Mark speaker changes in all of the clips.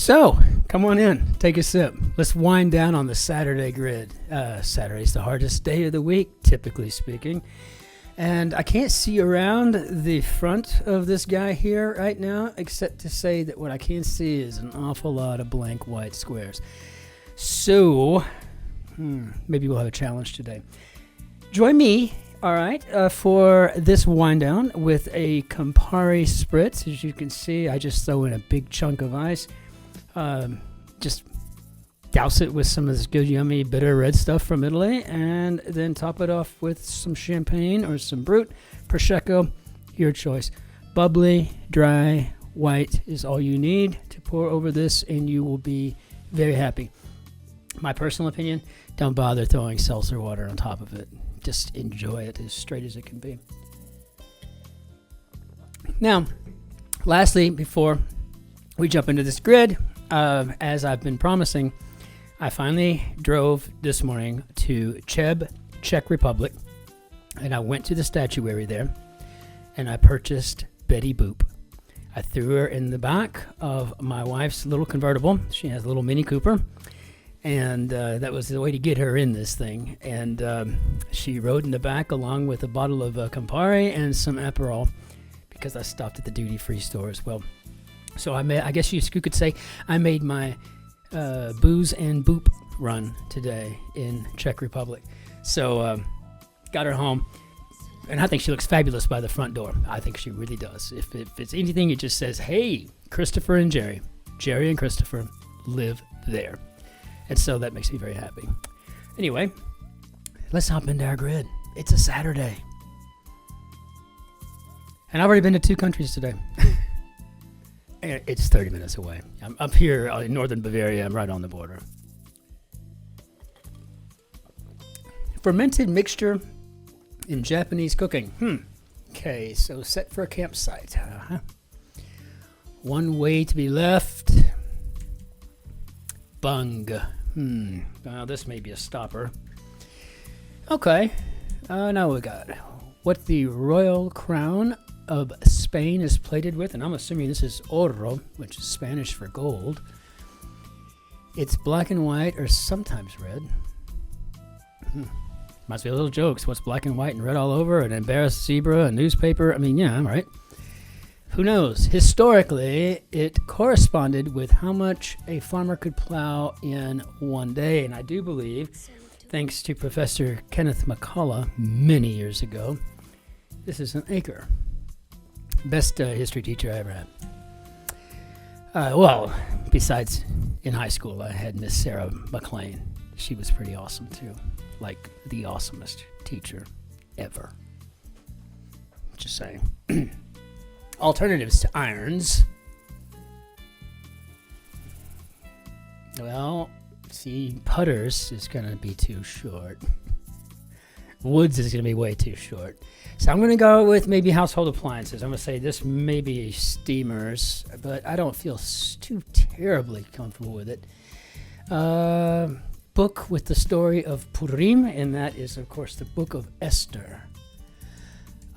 Speaker 1: So, come on in, take a sip. Let's wind down on the Saturday grid. Saturday's the hardest day of the week, typically speaking. And I can't see around the front of this guy here right now, except to say that what I can see is an awful lot of blank white squares. So, maybe we'll have a challenge today. Join me, all right, for this wind down with a Campari Spritz. As you can see, I just throw in a big chunk of ice. Just douse it with some of this good, yummy, bitter red stuff from Italy, and then top it off with some champagne or some Brut, Prosecco, your choice. Bubbly, dry, white is all you need to pour over this, and you will be very happy. My personal opinion, don't bother throwing seltzer water on top of it. Just enjoy it as straight as it can be. Now, lastly, before we jump into this grid, as I've been promising, I finally drove this morning to Cheb, Czech Republic, and I went to the statuary there, and I purchased Betty Boop. I threw her in the back of my wife's little convertible. She has a little Mini Cooper, and that was the way to get her in this thing. And she rode in the back along with a bottle of Campari and some Aperol, because I stopped at the duty-free store as well. So I guess you could say I made my booze and boop run today in Czech Republic. So got her home, and I think she looks fabulous by the front door. I think she really does. If it's anything, it just says, hey, Christopher and Jerry and Christopher live there. And so that makes me very happy. Anyway, let's hop into our grid. It's a Saturday. And I've already been to 2 countries today. It's 30 minutes away. I'm up here in northern Bavaria. I'm right on the border. Fermented mixture in Japanese cooking. Okay, so set for a campsite. One way to be left. Bung. Well, this may be a stopper. Okay. Now we got what the royal crown of Spain is plated with, and I'm assuming this is oro, which is Spanish for gold. It's black and white, or sometimes red. Must be a little jokes. What's black and white and red all over? An embarrassed zebra, a newspaper? I mean, yeah, right. Who knows? Historically, it corresponded with how much a farmer could plow in one day, and I do believe, thanks to Professor Kenneth McCullough many years ago, this is an acre. Best history teacher I ever had. Well, besides in high school, I had Miss Sarah McLean. She was pretty awesome too. Like the awesomest teacher ever. Just saying. Alternatives to irons. Well, see, putters is going to be too short. Woods is going to be way too short. So I'm going to go with maybe household appliances. I'm going to say this may be steamers, but I don't feel too terribly comfortable with it. Book with the story of Purim, and that is, of course, the Book of Esther.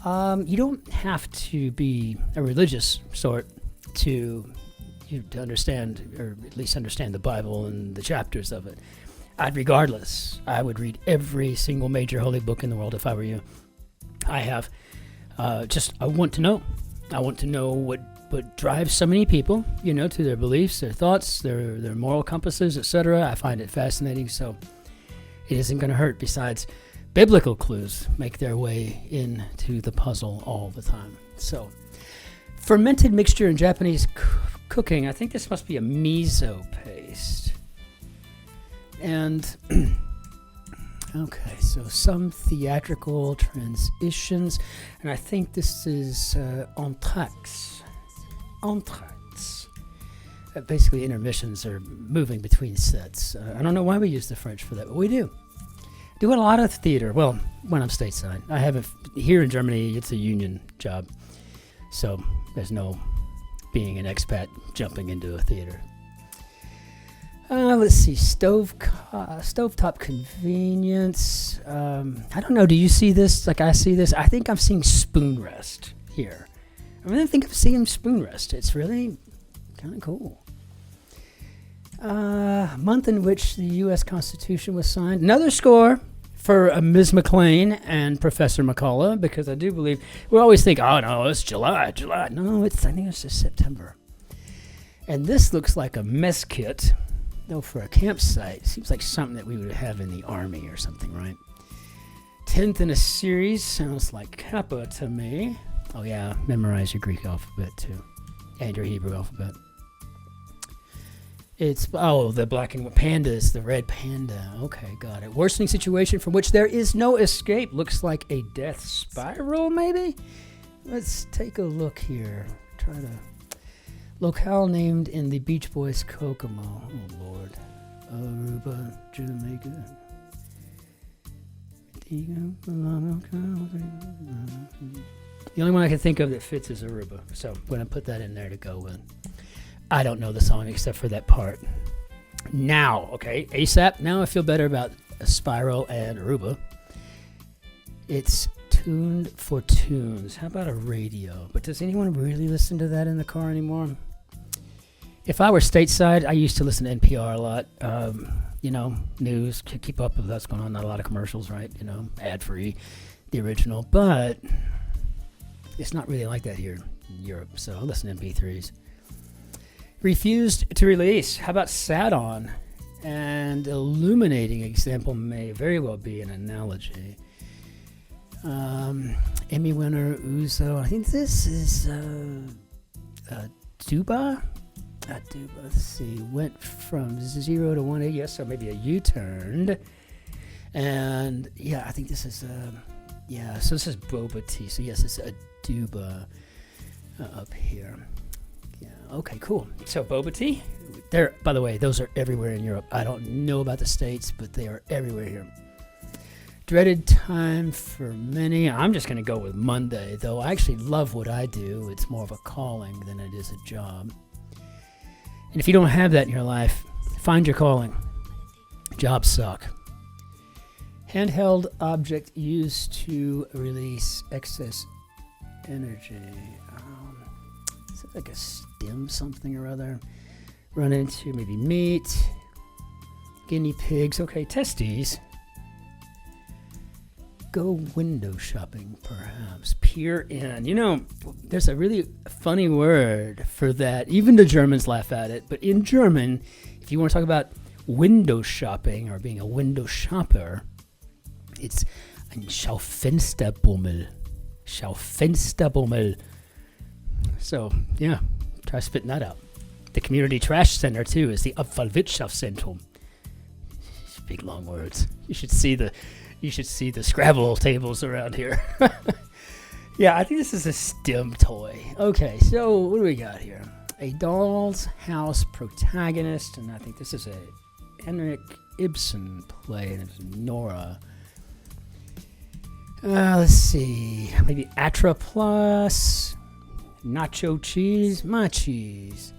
Speaker 1: You don't have to be a religious sort to understand, or at least understand the Bible and the chapters of it. Regardless, I would read every single major holy book in the world if I were you. I have I want to know. I want to know what drives so many people, to their beliefs, their thoughts, their moral compasses, etc. I find it fascinating, so it isn't going to hurt. Besides, biblical clues make their way into the puzzle all the time. So, fermented mixture in Japanese cooking. I think this must be a miso paste. And okay, so some theatrical transitions, and I think this is entr'actes. Basically, intermissions are moving between sets. I don't know why we use the French for that, but we do. Do a lot of theater. Well, when I'm stateside, I haven't. Here in Germany, it's a union job, so there's no being an expat jumping into a theater. Let's see, stovetop convenience. I don't know, do you see this like I see this? I think I'm seeing spoon rest here. I really think I'm seeing spoon rest. It's really kind of cool. Month in which the U.S. Constitution was signed. Another score for Ms. McLean and Professor McCullough, because I do believe we always think, oh no, it's July. No, I think it's just September. And this looks like a mess kit, though for a campsite. Seems like something that we would have in the Army or something, right? 10th in a series, sounds like Kappa to me. Oh yeah, memorize your Greek alphabet too, and your Hebrew alphabet. It's, the black and pandas, the red panda. Okay, got it. Worsening situation from which there is no escape. Looks like a death spiral, maybe? Let's take a look here. Try to... Locale named in the Beach Boys Kokomo. Oh, Lord. Aruba, Jamaica. The only one I can think of that fits is Aruba. So I'm going to put that in there to go with. I don't know the song except for that part. Now, okay, ASAP. Now I feel better about Spiral and Aruba. It's tuned for tunes. How about a radio? But does anyone really listen to that in the car anymore? If I were stateside, I used to listen to NPR a lot. News, keep up with what's going on. Not a lot of commercials, right? Ad-free, the original. But it's not really like that here in Europe, so I'll listen to MP3s. Refused to release. How about sat on? And illuminating example may very well be an analogy. Emmy winner Uzo. I think this is Duba. Duba. Let's see. Went from 0 to 180. Yes, so maybe a U-turned. And yeah, I think this is so this is boba tea. So yes, it's a Duba up here. Yeah, okay, cool. So boba tea, by the way, those are everywhere in Europe. I don't know about the States, but they are everywhere here. Dreaded time for many. I'm just going to go with Monday, though I actually love what I do. It's more of a calling than it is a job. And if you don't have that in your life, find your calling. Jobs suck. Handheld object used to release excess energy. Is it like a stem something or other? Run into maybe meat, guinea pigs. Okay, testes. Go window shopping, perhaps. Peer in. There's a really funny word for that. Even the Germans laugh at it. But in German, if you want to talk about window shopping or being a window shopper, it's ein Schaufensterbummel. Schaufensterbummel. So, yeah, try spitting that out. The community trash center, too, is the Abfallwirtschaftszentrum. Big, long words. You should see the Scrabble tables around here. Yeah, I think this is a STEM toy. Okay, so what do we got here? A doll's house protagonist, and I think this is a Henrik Ibsen play, and it's Nora. Let's see, maybe Atra Plus, nacho cheese, my cheese.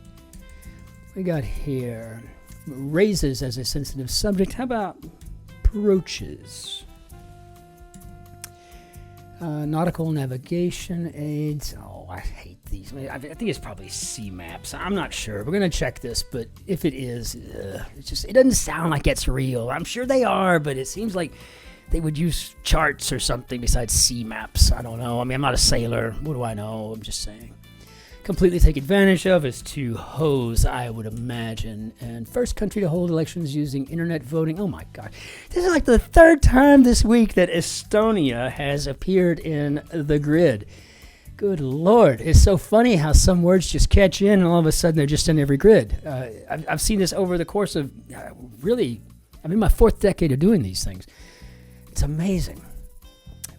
Speaker 1: We got here raises as a sensitive subject. How about brooches? Nautical navigation aids. Oh, I hate these. I think it's probably sea maps. I'm not sure. We're gonna check this, but if it is, it doesn't sound like it's real. I'm sure they are, but it seems like they would use charts or something besides sea maps. I don't know. I mean, I'm not a sailor. What do I know? I'm just saying. Completely take advantage of is to hose, I would imagine. And first country to hold elections using internet voting. Oh my God. This is like the third time this week that Estonia has appeared in the grid. Good Lord. It's so funny how some words just catch in and all of a sudden they're just in every grid. I've seen this over the course of really, I'm in my fourth decade of doing these things. It's amazing.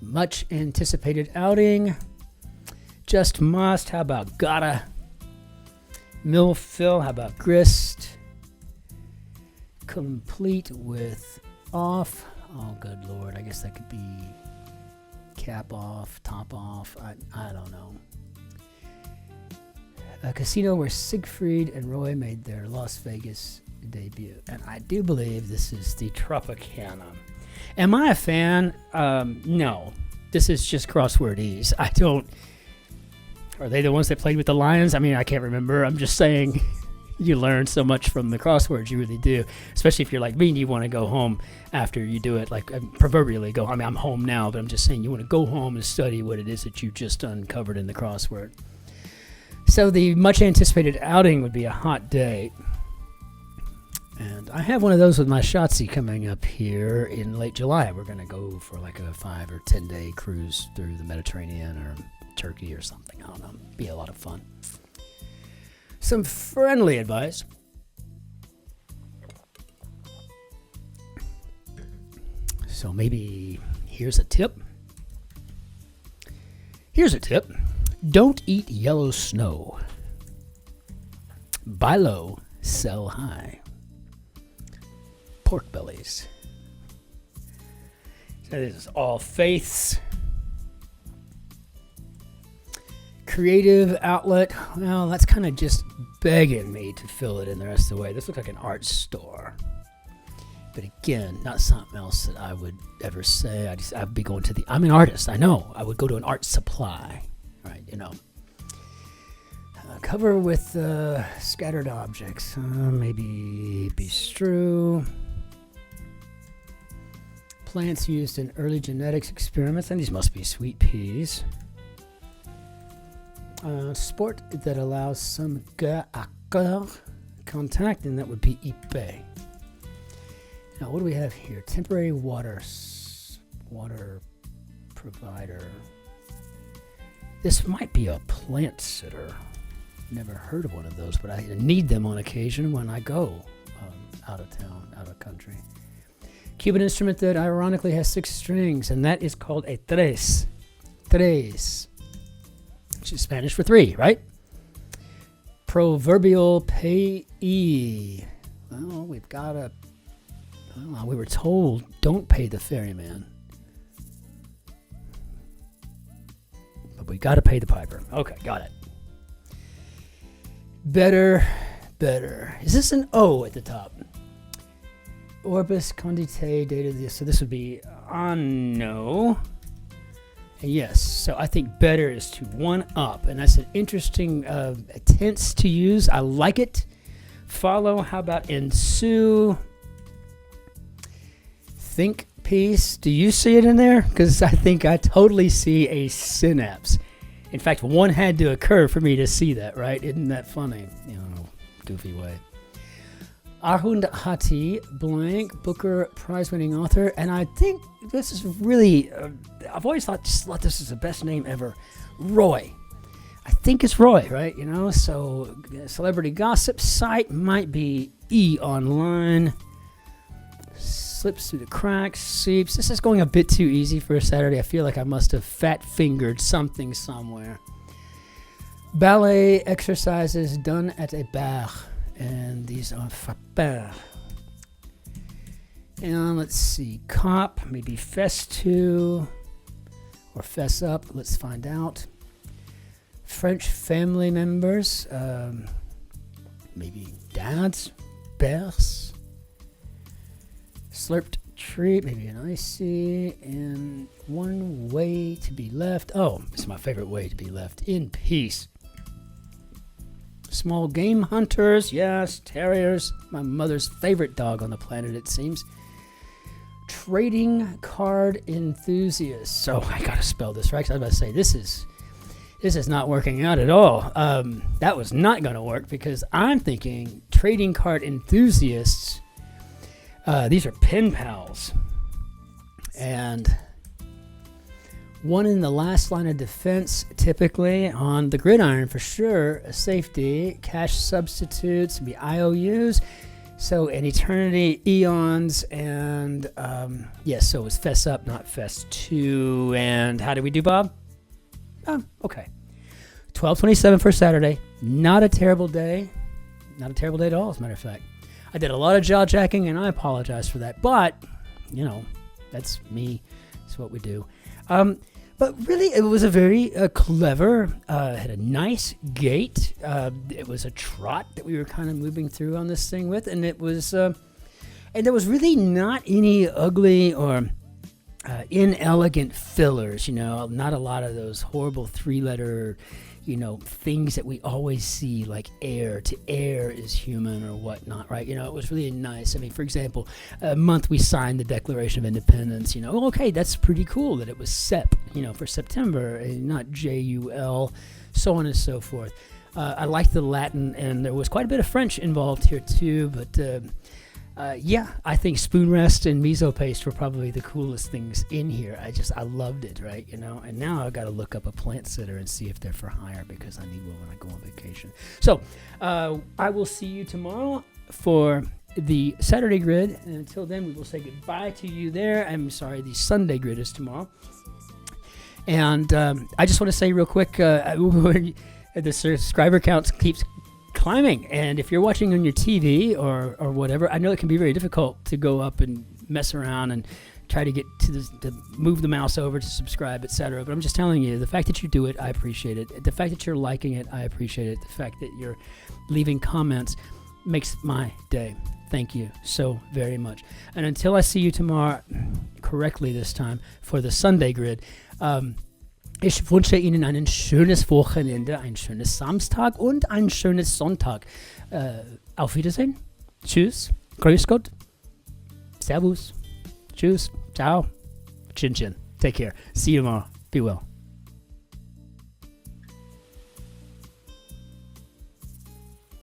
Speaker 1: Much anticipated outing. Just must. How about gotta? Millfill. How about grist? Complete with off. Oh, good Lord. I guess that could be cap off, top off. I don't know. A casino where Siegfried and Roy made their Las Vegas debut. And I do believe this is the Tropicana. Am I a fan? No. This is just crossword ease. I don't... Are they the ones that played with the Lions? I mean, I can't remember. I'm just saying, You learn so much from the crosswords, you really do. Especially if you're like me and you want to go home after you do it. Like proverbially go, I mean, I'm home now, but I'm just saying you want to go home and study what it is that you just uncovered in the crossword. So the much anticipated outing would be a hot day. And I have one of those with my Shotzi coming up here in late July. We're going to go for like a 5 or 10 day cruise through the Mediterranean or Turkey or something. I don't know. Be a lot of fun. Some friendly advice. So maybe here's a tip. Here's a tip. Don't eat yellow snow. Buy low, sell high. Pork bellies. So this is all faiths. Creative outlet. Well, that's kind of just begging me to fill it in the rest of the way. This looks like an art store. But again, not something else that I would ever say. I'd be going to I'm an artist, I know. I would go to an art supply, right? You know. Cover with scattered objects. Maybe bistro. Plants used in early genetics experiments. And these must be sweet peas. Sport that allows some contact, and that would be épée. Now, what do we have here? Temporary water provider. This might be a plant sitter. Never heard of one of those, but I need them on occasion when I go out of town, out of country. Cuban instrument that ironically has 6 strings, and that is called a tres. Tres. Which is Spanish for 3, right? Proverbial payee. Well, we were told don't pay the ferryman. But we got to pay the piper. Okay, got it. Better. Is this an O at the top? Orbis condite dated this. So this would be no. Yes, so I think better is to one up, and that's an interesting tense to use. I like it. Follow, how about ensue? Think piece. Do you see it in there? Because I think I totally see a synapse. In fact, one had to occur for me to see that, right? Isn't that funny? You know, goofy way. Arhund Hati, blank, Booker Prize-winning author, and I think this is really, I've always thought this is the best name ever, Roy. I think it's Roy, right? You know, so celebrity gossip site might be E Online. Slips through the cracks, seeps. This is going a bit too easy for a Saturday. I feel like I must have fat-fingered something somewhere. Ballet exercises done at a bar. And these are frappeurs. And let's see, cop, maybe fess to, or fess up. Let's find out. French family members, maybe dads, pères. Slurped treat, maybe an icy, and one way to be left. Oh, it's my favorite way to be left in peace. Small game hunters, yes, terriers, my mother's favorite dog on the planet, it seems. Trading card enthusiasts. So I gotta spell this right, 'cause I was about to say this is not working out at all. That was not gonna work because I'm thinking trading card enthusiasts. These are pen pals, and one in the last line of defense, typically on the gridiron for sure. A safety, cash substitutes, be IOUs. So an eternity, eons, and yes, so it's fess up, not fess to. And how did we do, Bob? Okay. 12:27 for Saturday. Not a terrible day. Not a terrible day at all, as a matter of fact. I did a lot of jaw jacking, and I apologize for that. But, you know, that's me. That's what we do. But really, it was a very clever, had a nice gait. It was a trot that we were kind of moving through on this thing with, and it was, and there was really not any ugly or inelegant fillers. You know, not a lot of those horrible 3-letter things that we always see, like air to air is human or whatnot, right? It was really nice. I mean, for example, a month we signed the Declaration of Independence. Okay, that's pretty cool that it was SEP, for September, and not JUL, so on and so forth. I liked the Latin, and there was quite a bit of French involved here too, but I think spoon rest and miso paste were probably the coolest things in here. I loved it, right? And now I've got to look up a plant sitter and see if they're for hire, because I need one when I go on vacation. So I will see you tomorrow for the Saturday grid, and until then we will say goodbye to you there. I'm sorry, the Sunday grid is tomorrow. And I just want to say real quick, the subscriber count keeps climbing, and if you're watching on your TV or whatever, I know it can be very difficult to go up and mess around and try to get to move the mouse over to subscribe, etc. But I'm just telling you, the fact that you do it, I appreciate it. The fact that you're liking it, I appreciate it. The fact that you're leaving comments makes my day. Thank you so very much. And until I see you tomorrow, correctly this time, for the Sunday grid, ich wünsche Ihnen ein schönes Wochenende, ein schönes Samstag und ein schönes Sonntag. Auf Wiedersehen. Tschüss. Grüß Gott. Servus. Tschüss. Ciao. Cin-Cin. Take care. See you tomorrow. Be well.